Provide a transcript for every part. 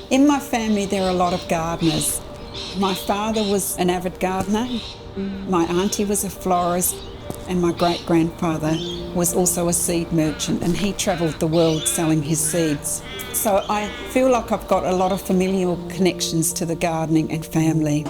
In my family, there are a lot of gardeners. My father was an avid gardener, my auntie was a florist, and my great-grandfather was also a seed merchant, and he travelled the world selling his seeds. So I feel like I've got a lot of familial connections to the gardening and family.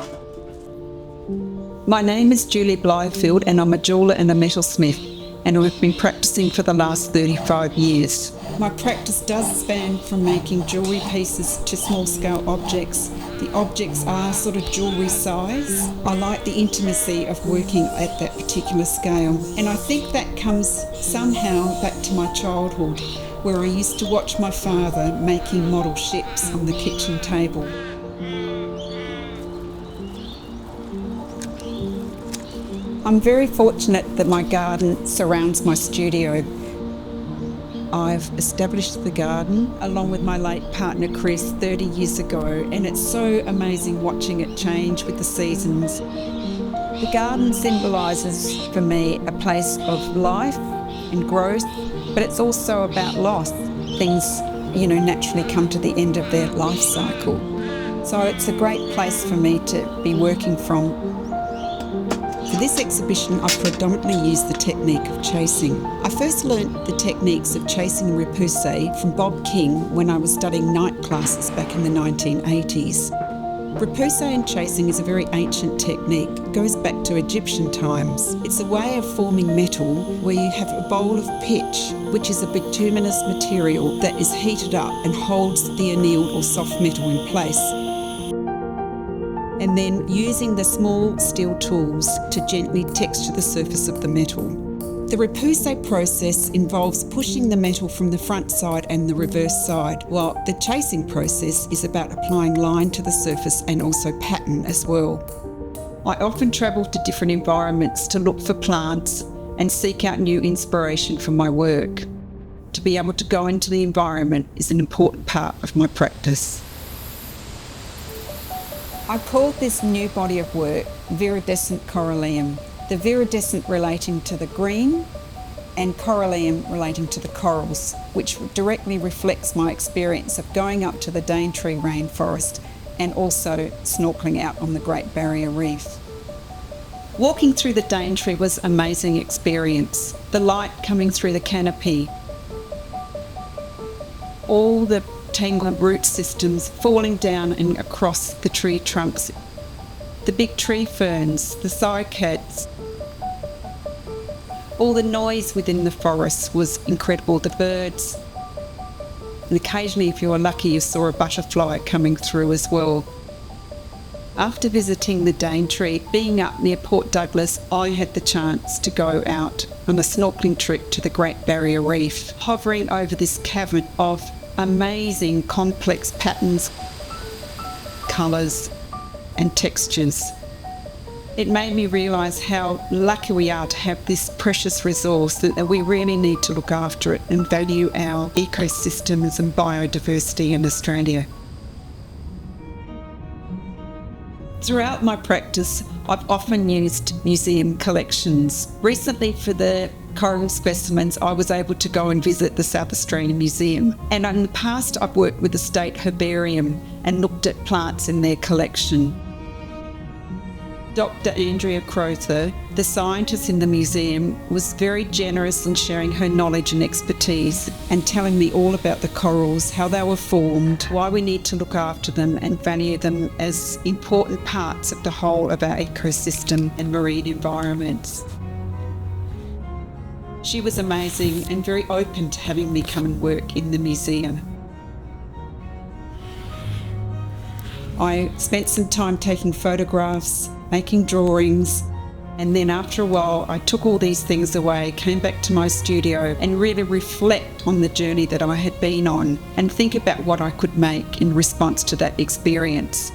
My name is Julie Blyfield, and I'm a jeweller and a metalsmith, and I've been practising for the last 35 years. My practice does span from making jewellery pieces to small-scale objects. The objects are sort of jewellery size. I like the intimacy of working at that particular scale. And I think that comes somehow back to my childhood, where I used to watch my father making model ships on the kitchen table. I'm very fortunate that my garden surrounds my studio. I've established the garden along with my late partner Chris 30 years ago, and it's so amazing watching it change with the seasons. The garden symbolises for me a place of life and growth, but it's also about loss. Things, naturally come to the end of their life cycle. So it's a great place for me to be working from. For this exhibition, I predominantly used the technique of chasing. I first learnt the techniques of chasing repoussé from Bob King when I was studying night classes back in the 1980s. Repoussé and chasing is a very ancient technique. It goes back to Egyptian times. It's a way of forming metal where you have a bowl of pitch, which is a bituminous material that is heated up and holds the annealed or soft metal in place. And then using the small steel tools to gently texture the surface of the metal. The repoussé process involves pushing the metal from the front side and the reverse side, while the chasing process is about applying line to the surface and also pattern as well. I often travel to different environments to look for plants and seek out new inspiration for my work. To be able to go into the environment is an important part of my practice. I called this new body of work viridescent corallium, the viridescent relating to the green and corallium relating to the corals, which directly reflects my experience of going up to the Daintree Rainforest and also snorkelling out on the Great Barrier Reef. Walking through the Daintree was an amazing experience. The light coming through the canopy, all the tangled root systems falling down and across the tree trunks, the big tree ferns, the cycads. All the noise within the forest was incredible, the birds. And occasionally, if you were lucky, you saw a butterfly coming through as well. After visiting the Daintree, being up near Port Douglas, I had the chance to go out on a snorkelling trip to the Great Barrier Reef, hovering over this cavern of amazing complex patterns, colours and textures. It made me realise how lucky we are to have this precious resource, that we really need to look after it and value our ecosystems and biodiversity in Australia. Throughout my practice, I've often used museum collections. Recently, for the coral specimens, I was able to go and visit the South Australian Museum. And in the past, I've worked with the State Herbarium and looked at plants in their collection. Dr. Andrea Crowther, the scientist in the museum, was very generous in sharing her knowledge and expertise and telling me all about the corals, how they were formed, why we need to look after them and value them as important parts of the whole of our ecosystem and marine environments. She was amazing and very open to having me come and work in the museum. I spent some time taking photographs, making drawings, and then after a while I took all these things away, came back to my studio and really reflect on the journey that I had been on and think about what I could make in response to that experience.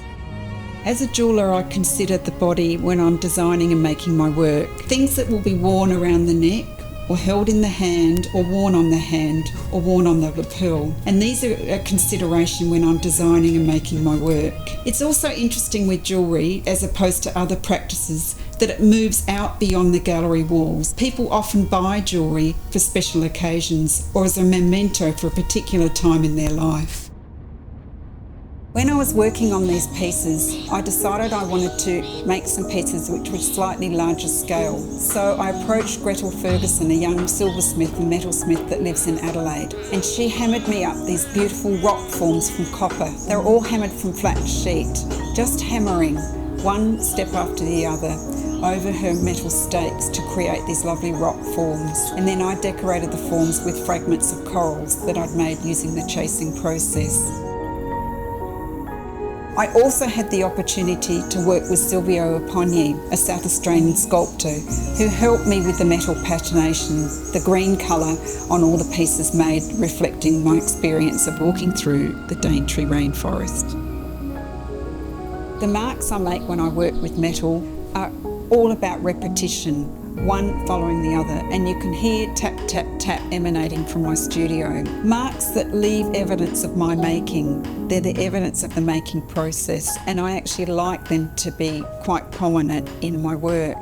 As a jeweller, I consider the body when I'm designing and making my work. Things that will be worn around the neck, or held in the hand, or worn on the hand, or worn on the lapel. And these are a consideration when I'm designing and making my work. It's also interesting with jewellery, as opposed to other practices, that it moves out beyond the gallery walls. People often buy jewellery for special occasions or as a memento for a particular time in their life. When I was working on these pieces, I decided I wanted to make some pieces which were slightly larger scale. So I approached Gretel Ferguson, a young silversmith and metalsmith that lives in Adelaide, and she hammered me up these beautiful rock forms from copper. They were all hammered from flat sheet, just hammering one step after the other over her metal stakes to create these lovely rock forms. And then I decorated the forms with fragments of corals that I'd made using the chasing process. I also had the opportunity to work with Silvio Apogni, a South Australian sculptor, who helped me with the metal patination, the green colour on all the pieces made, reflecting my experience of walking through the Daintree Rainforest. The marks I make when I work with metal are all about repetition, one following the other, and you can hear tap, tap, tap emanating from my studio. Marks that leave evidence of my making. They're the evidence of the making process, and I actually like them to be quite prominent in my work.